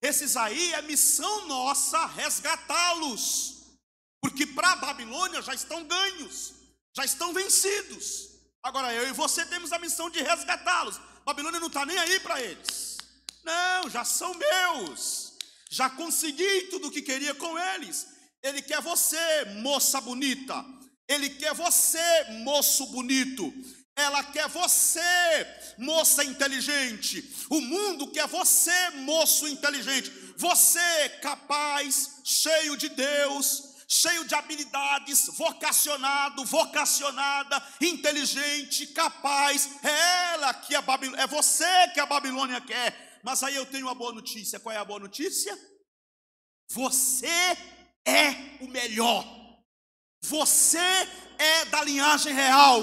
Esses aí é missão nossa resgatá-los. Porque para a Babilônia já estão ganhos, já estão vencidos. Agora eu e você temos a missão de resgatá-los. A Babilônia não está nem aí para eles. Não, já são meus. Já consegui tudo o que queria com eles. Ele quer você, moça bonita. Ele quer você, moço bonito. Ela quer você, moça inteligente. O mundo quer você, moço inteligente. Você capaz, cheio de Deus, cheio de habilidades, vocacionado, vocacionada, inteligente, capaz. É ela que é você que a Babilônia quer. Mas aí eu tenho uma boa notícia. Qual é a boa notícia? Você é o melhor. Você é da linhagem real.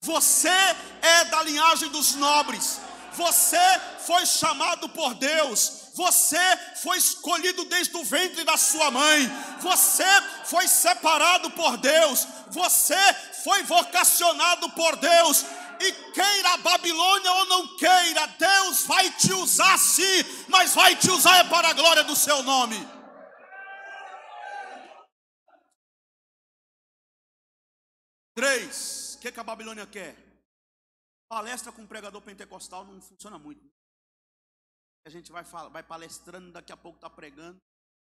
Você é da linhagem dos nobres. Você foi chamado por Deus. Você foi escolhido desde o ventre da sua mãe. Você foi separado por Deus. Você foi vocacionado por Deus. E queira a Babilônia ou não queira, Deus vai te usar sim, mas vai te usar para a glória do seu nome. Três, o que a Babilônia quer? Palestra com um pregador pentecostal não funciona muito. A gente vai palestrando, daqui a pouco está pregando.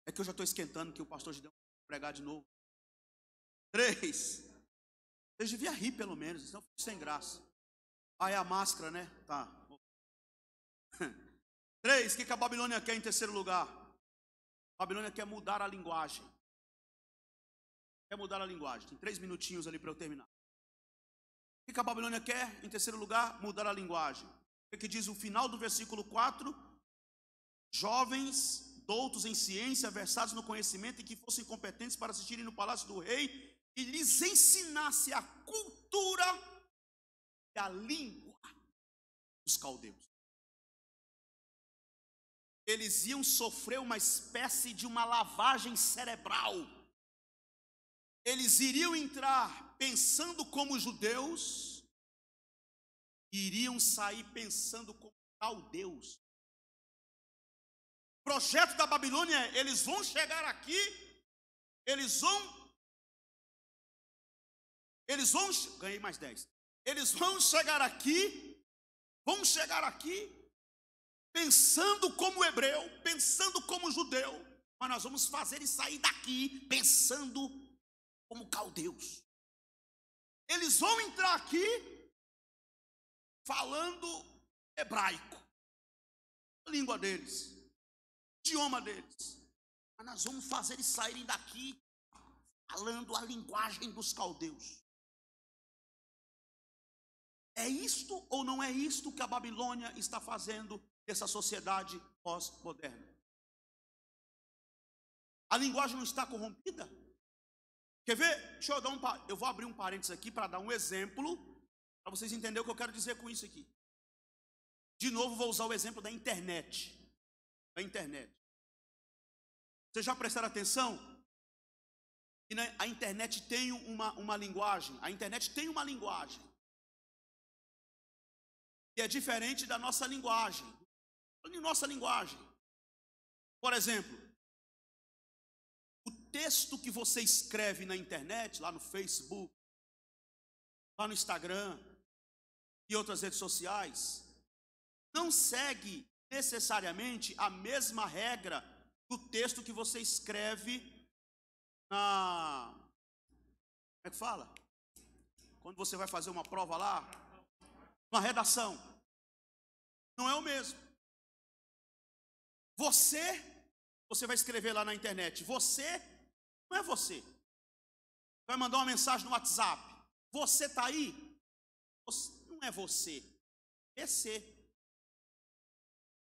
É que eu já estou esquentando que o pastor Gideão vai pregar de novo. Três, vocês deviam rir pelo menos, senão fica sem graça. Ah, é a máscara, né? Tá. Três, o que a Babilônia quer em terceiro lugar? A Babilônia quer mudar a linguagem. Quer mudar a linguagem. Tem 3 minutinhos ali para eu terminar. O que a Babilônia quer em terceiro lugar? Mudar a linguagem. O que diz o final do versículo 4? Jovens, doutos em ciência, versados no conhecimento e que fossem competentes para assistirem no palácio do rei e lhes ensinasse a cultura e a língua dos caldeus. Eles iam sofrer uma espécie de uma lavagem cerebral. Eles iriam entrar pensando como judeus e iriam sair pensando como caldeus. O projeto da Babilônia é: eles vão chegar aqui, eles vão Eles vão, ganhei mais 10. Eles vão chegar aqui pensando como hebreu, pensando como judeu, mas nós vamos fazer eles sair daqui pensando como caldeus. Eles vão entrar aqui falando hebraico, a língua deles, idioma deles, mas nós vamos fazer eles saírem daqui falando a linguagem dos caldeus. É isto ou não é isto que a Babilônia está fazendo nessa sociedade pós-moderna? A linguagem não está corrompida? Quer ver? Deixa eu dar eu vou abrir um parênteses aqui para dar um exemplo, para vocês entenderem o que eu quero dizer com isso aqui. De novo, vou usar o exemplo da internet. Vocês já prestaram atenção? E a internet tem uma linguagem. A internet tem uma linguagem que é diferente da nossa linguagem. Nossa linguagem. Por exemplo, o texto que você escreve na internet, lá no Facebook, lá no Instagram e outras redes sociais, não segue necessariamente a mesma regra do texto que você escreve na... Como é que fala? Quando você vai fazer uma prova lá, uma redação. Não é o mesmo. Você vai escrever lá na internet. Você não é você. Vai mandar uma mensagem no WhatsApp. Você está aí? Não é você. É C.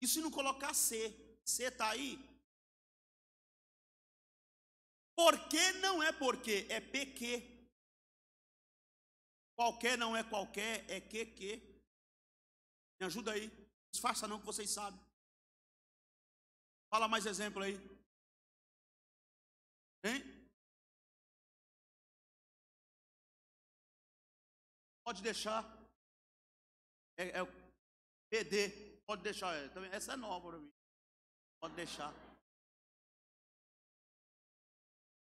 E se não colocar C? C está aí? Porque não é porque, é PQ. Qualquer não é qualquer, é que. Me ajuda aí. Não disfarça não que vocês sabem. Fala mais exemplo aí. Hein? Pode deixar. É o PD. Pode deixar. Essa é nova para mim. Pode deixar.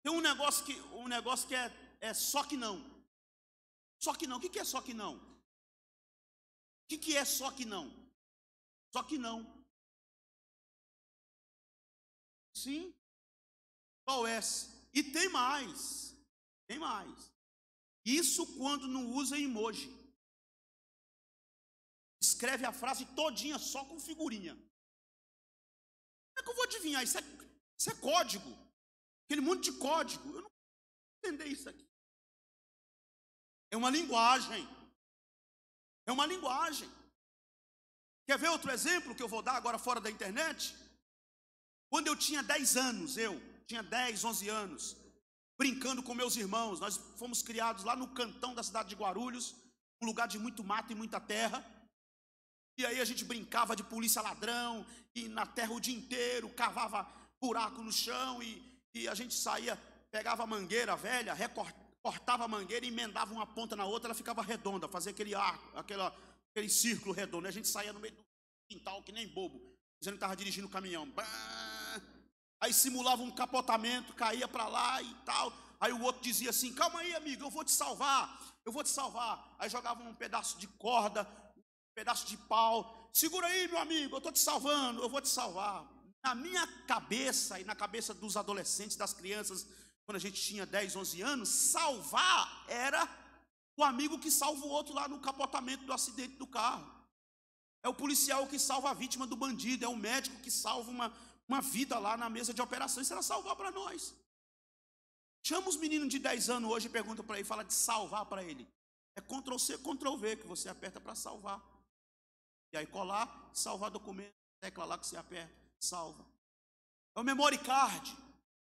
Tem um negócio que é só que não. Só que não. O que é só que não? O que é só que não? Só que não. Sim. Qual é? E tem mais. Tem mais. Isso quando não usa emoji. Escreve a frase todinha só com figurinha. Como é que eu vou adivinhar? Isso é código. Aquele monte de código. Eu não consigo entender isso aqui. É uma linguagem. É uma linguagem. Quer ver outro exemplo que eu vou dar agora fora da internet? Quando eu tinha 10 anos, tinha 10, 11 anos, brincando com meus irmãos, nós fomos criados lá no cantão da cidade de Guarulhos, um lugar de muito mato e muita terra, e aí a gente brincava de polícia ladrão, e na terra o dia inteiro, cavava buraco no chão, e a gente saía, pegava a mangueira velha, cortava a mangueira e emendava uma ponta na outra, ela ficava redonda, fazia aquele arco, aquele círculo redondo, e a gente saía no meio do quintal que nem bobo, dizendo que estava dirigindo o caminhão. Aí simulava um capotamento, caía para lá e tal. Aí o outro dizia assim: calma aí, amigo, eu vou te salvar. Aí jogava um pedaço de corda, um pedaço de pau. Segura aí, meu amigo, eu estou te salvando, eu vou te salvar. Na minha cabeça e na cabeça dos adolescentes, das crianças, quando a gente tinha 10, 11 anos, salvar era o amigo que salva o outro lá no capotamento do acidente do carro. É o policial que salva a vítima do bandido, é o médico que salva uma vida lá na mesa de operações. Isso era salvar para nós. Chama os meninos de 10 anos hoje e pergunta para ele, fala de salvar para ele. É Ctrl+C, Ctrl+V que você aperta para salvar. E aí colar, salvar documento, tecla lá que você aperta, salva. É o memory card.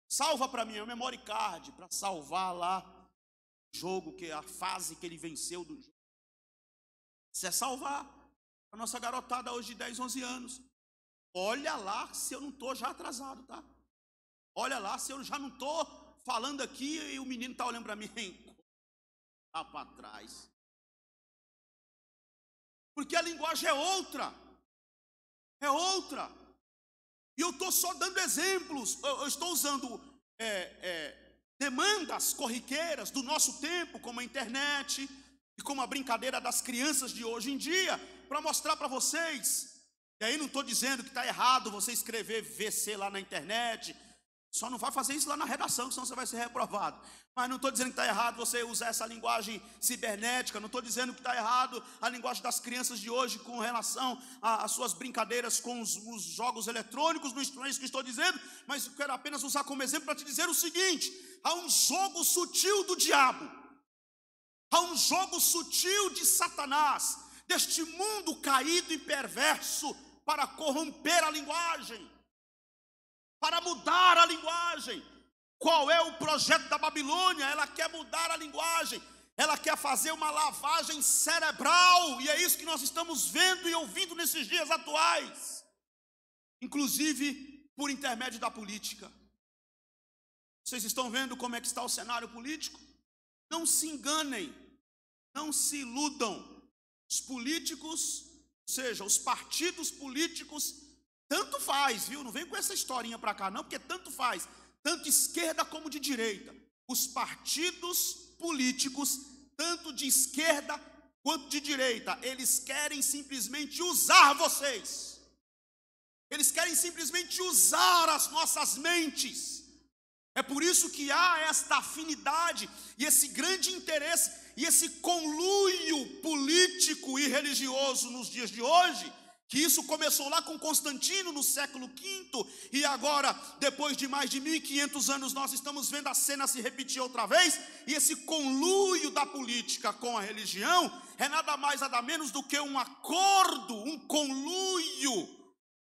Salva para mim, é o memory card para salvar lá o jogo, que é a fase que ele venceu do jogo. Isso é salvar. A nossa garotada hoje de 10, 11 anos. Olha lá se eu não estou já atrasado, tá? Olha lá se eu já não estou falando aqui e o menino está olhando para mim. Está para trás. Porque a linguagem é outra. É outra. E eu estou só dando exemplos. Eu estou usando demandas corriqueiras do nosso tempo, como a internet e como a brincadeira das crianças de hoje em dia, para mostrar para vocês. E aí não estou dizendo que está errado você escrever VC lá na internet, só não vai fazer isso lá na redação, senão você vai ser reprovado. Mas não estou dizendo que está errado você usar essa linguagem cibernética, não estou dizendo que está errado a linguagem das crianças de hoje com relação às suas brincadeiras com os jogos eletrônicos, não é isso que estou dizendo, mas eu quero apenas usar como exemplo para te dizer o seguinte: há um jogo sutil do diabo, há um jogo sutil de Satanás, deste mundo caído e perverso, para corromper a linguagem, para mudar a linguagem. Qual é o projeto da Babilônia? Ela quer mudar a linguagem, ela quer fazer uma lavagem cerebral, e é isso que nós estamos vendo e ouvindo nesses dias atuais, inclusive por intermédio da política. Vocês estão vendo como é que está o cenário político? Não se enganem, não se iludam. Os políticos, ou seja, os partidos políticos, tanto faz, viu? Não vem com essa historinha para cá não, porque tanto faz, tanto esquerda como de direita. Os partidos políticos, tanto de esquerda quanto de direita, eles querem simplesmente usar vocês. Eles querem simplesmente usar as nossas mentes. É por isso que há esta afinidade e esse grande interesse e esse conluio político e religioso nos dias de hoje, que isso começou lá com Constantino no século V, e agora, depois de mais de 1500 anos, nós estamos vendo a cena se repetir outra vez, e esse conluio da política com a religião é nada mais nada menos do que um acordo, um conluio,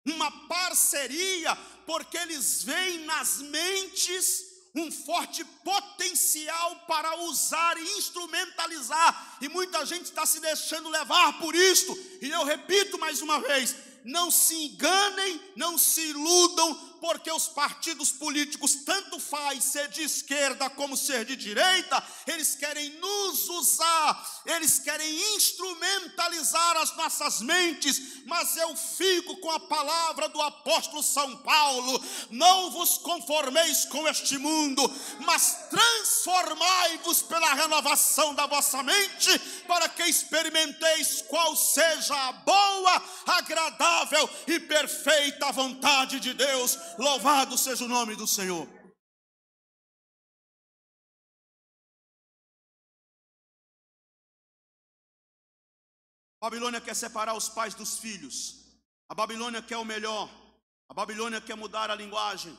uma parceria, porque eles veem nas mentes um forte potencial para usar e instrumentalizar, e muita gente está se deixando levar por isto. E eu repito mais uma vez: não se enganem, não se iludam, porque os partidos políticos, tanto faz ser de esquerda como ser de direita, eles querem nos usar, eles querem instrumentalizar as nossas mentes. Mas eu fico com a palavra do apóstolo São Paulo: não vos conformeis com este mundo, mas transformai-vos pela renovação da vossa mente, para que experimenteis qual seja a boa, agradável e perfeita vontade de Deus. Louvado seja o nome do Senhor. A Babilônia quer separar os pais dos filhos. A Babilônia quer o melhor. A Babilônia quer mudar a linguagem.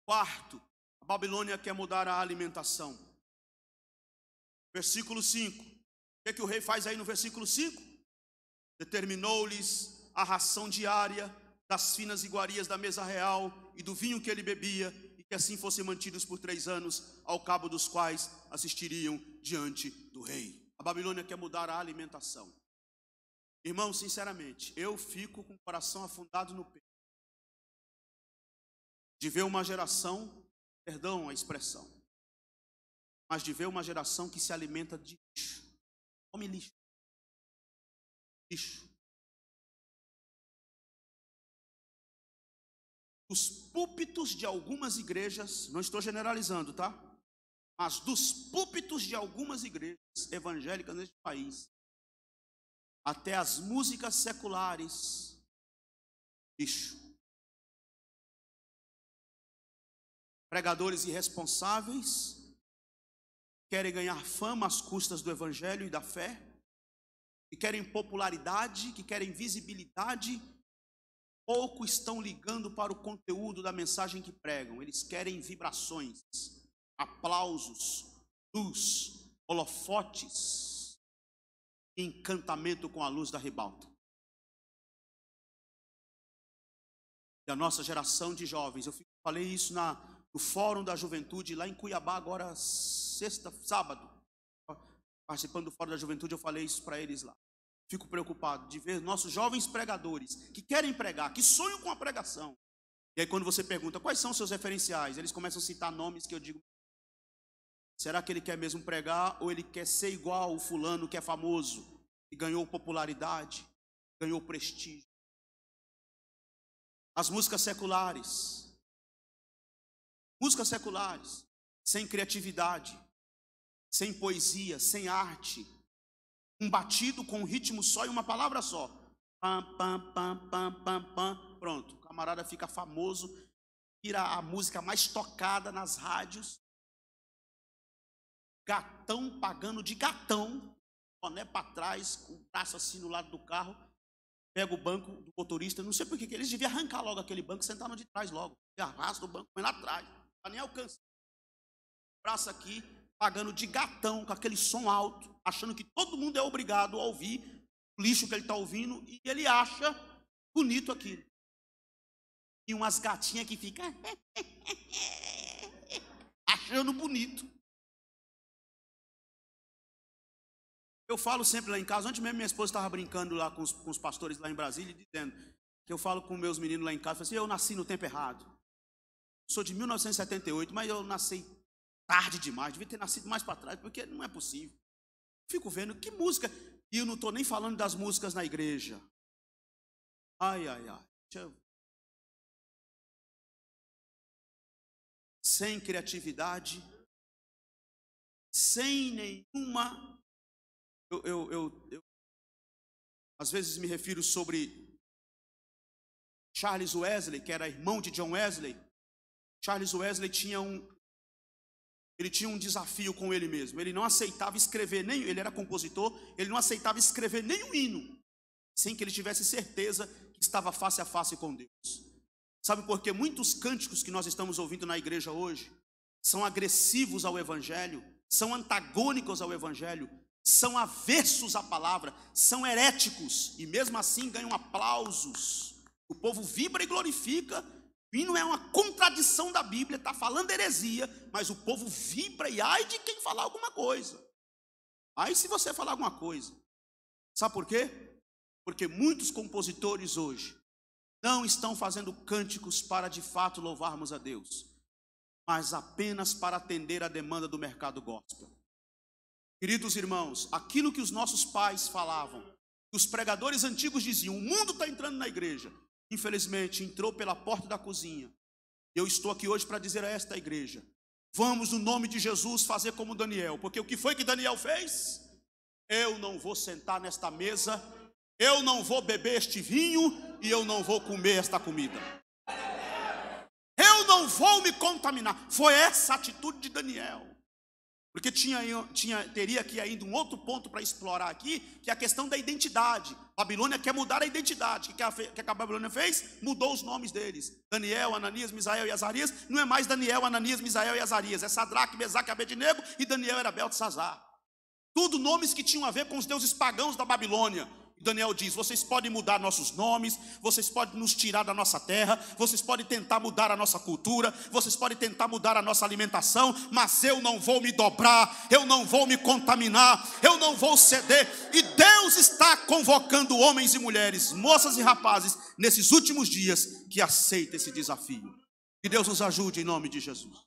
Quarto, a Babilônia quer mudar a alimentação. Versículo 5. O que o rei faz aí no versículo 5? Determinou-lhes a ração diária das finas iguarias da mesa real e do vinho que ele bebia, e que assim fossem mantidos por 3 anos, ao cabo dos quais assistiriam diante do rei. A Babilônia quer mudar a alimentação. Irmão, sinceramente, eu fico com o coração afundado no peito de ver uma geração, perdão a expressão, mas de ver uma geração que se alimenta de lixo. Come lixo. Lixo. Os púlpitos de algumas igrejas, não estou generalizando, tá? Mas dos púlpitos de algumas igrejas evangélicas neste país, até as músicas seculares, lixo. Pregadores irresponsáveis querem ganhar fama às custas do evangelho e da fé, que querem popularidade, que querem visibilidade. Pouco estão ligando para o conteúdo da mensagem que pregam. Eles querem vibrações, aplausos, luz, holofotes, encantamento com a luz da ribalta. E a nossa geração de jovens, eu falei isso no Fórum da Juventude, lá em Cuiabá, agora sábado, participando do Fórum da Juventude, eu falei isso para eles lá. Fico preocupado de ver nossos jovens pregadores que querem pregar, que sonham com a pregação. E aí quando você pergunta quais são os seus referenciais, eles começam a citar nomes que eu digo: será que ele quer mesmo pregar, ou ele quer ser igual o fulano que é famoso, que ganhou popularidade, ganhou prestígio? As músicas seculares, sem criatividade, sem poesia, sem arte, um batido com um ritmo só e uma palavra só. Pam, pam, pam, pam, pam, pam. Pronto, o camarada fica famoso, vira a música mais tocada nas rádios. Gatão pagando de gatão, boné para trás, com o braço assim no lado do carro, pega o banco do motorista. Não sei por que eles deviam arrancar logo aquele banco e sentar no de trás logo. Arrasta o banco, põe lá atrás, para nem alcançar. Braço aqui, pagando de gatão, com aquele som alto, achando que todo mundo é obrigado a ouvir o lixo que ele está ouvindo, e ele acha bonito aquilo. E umas gatinhas que ficam achando bonito. Eu falo sempre lá em casa, ontem mesmo minha esposa estava brincando lá com os pastores lá em Brasília, dizendo que eu falo com meus meninos lá em casa, assim, eu nasci no tempo errado. Sou de 1978, mas eu nasci tarde demais, devia ter nascido mais para trás, porque não é possível. Fico vendo que música, e eu não estou nem falando das músicas na igreja. Ai, ai, ai. Sem criatividade, sem nenhuma... Eu às vezes me refiro sobre Charles Wesley, que era irmão de John Wesley. Charles Wesley tinha um desafio com ele mesmo. Ele não aceitava escrever nem, ele era compositor, ele não aceitava escrever nem um hino sem que ele tivesse certeza que estava face a face com Deus. Sabe por quê? Muitos cânticos que nós estamos ouvindo na igreja hoje são agressivos ao evangelho, são antagônicos ao evangelho, são avessos à palavra, são heréticos, e mesmo assim ganham aplausos. O povo vibra e glorifica. O hino é uma contradição da Bíblia, está falando heresia, mas o povo vibra, e ai de quem falar alguma coisa. Ai se você falar alguma coisa. Sabe por quê? Porque muitos compositores hoje não estão fazendo cânticos para de fato louvarmos a Deus, mas apenas para atender a demanda do mercado gospel. Queridos irmãos, aquilo que os nossos pais falavam, que os pregadores antigos diziam, o mundo está entrando na igreja, infelizmente entrou pela porta da cozinha. Eu estou aqui hoje para dizer a esta igreja, vamos no nome de Jesus fazer como Daniel, porque o que foi que Daniel fez? Eu não vou sentar nesta mesa, eu não vou beber este vinho e eu não vou comer esta comida. Eu não vou me contaminar. Foi essa a atitude de Daniel. Porque teria aqui ainda um outro ponto para explorar aqui, que é a questão da identidade. A Babilônia quer mudar a identidade. O que a Babilônia fez? Mudou os nomes deles. Daniel, Ananias, Misael e Azarias. Não é mais Daniel, Ananias, Misael e Azarias. É Sadraque, Mesaque e Abednego, e Daniel era Beltesazar. Tudo nomes que tinham a ver com os deuses pagãos da Babilônia. Daniel diz, vocês podem mudar nossos nomes, vocês podem nos tirar da nossa terra, vocês podem tentar mudar a nossa cultura, vocês podem tentar mudar a nossa alimentação, mas eu não vou me dobrar, eu não vou me contaminar, eu não vou ceder. E Deus está convocando homens e mulheres, moças e rapazes, nesses últimos dias, que aceitem esse desafio. Que Deus nos ajude em nome de Jesus.